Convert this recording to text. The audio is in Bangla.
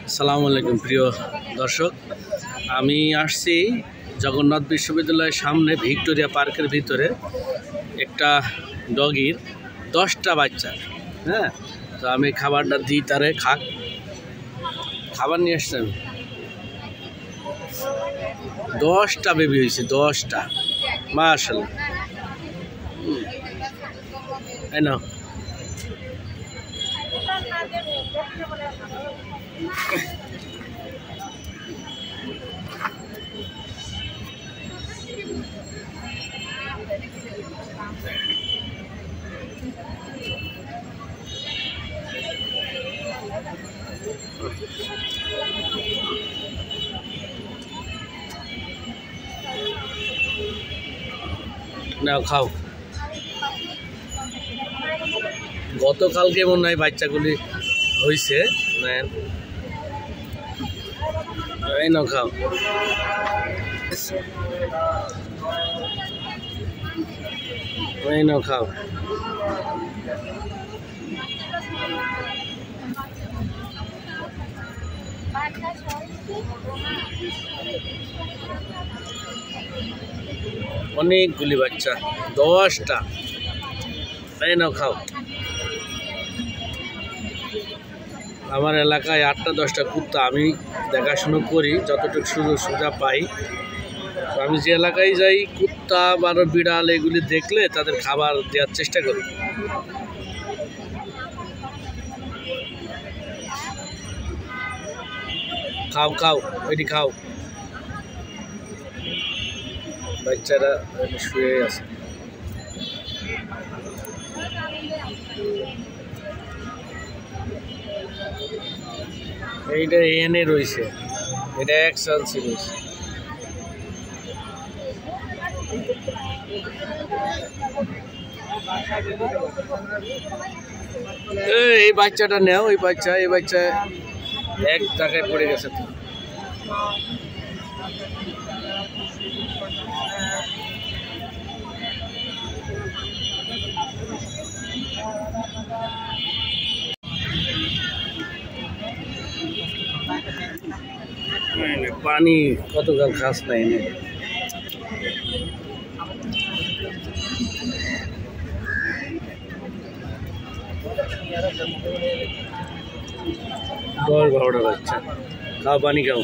আসসালামু আলাইকুম প্রিয় দর্শক, আমি আসছি জগন্নাথ বিশ্ববিদ্যালয়ের সামনে ভিক্টোরিয়া পার্কের ভিতরে একটা ডগির 10টা বাচ্চা। হ্যাঁ, তো আমি খাবারটা দিই, তারে খাবার নিয়ে আসছেন। 10টা বেবি হয়েছে, 10টা, মাশাআল্লাহ। এই নাও, নাও খাও। গতকালকে মনে হয় বাচ্চাগুলি হয়েছে। এই নাও খাও। এই নাও খাও। অনেকগুলি বাচ্চা, 10টা। এই নাও খাও। আমার এলাকায় 8টা 10টা কুত্তা আমি দেখাশুনো করি, যতটুকু সুযোগ সুবিধা পাই। তো আমি যে এলাকায় যাই, কুত্তা বা বিড়াল এগুলি দেখলে তাদের খাবার দেওয়ার চেষ্টা করি। খাও খাও, এটি খাও। বাচ্চারা শুয়ে আছে। এইটা এনে রয়েছে, এটা একসাথে রয়েছে। এই বাচ্চাটা নেও, এই বাচ্চা 1 টাকায় পড়ে গেছে। তো পানি কতকাল খাস নাই। দশ 12টা বাচ্চা, খাও, পানি খাও।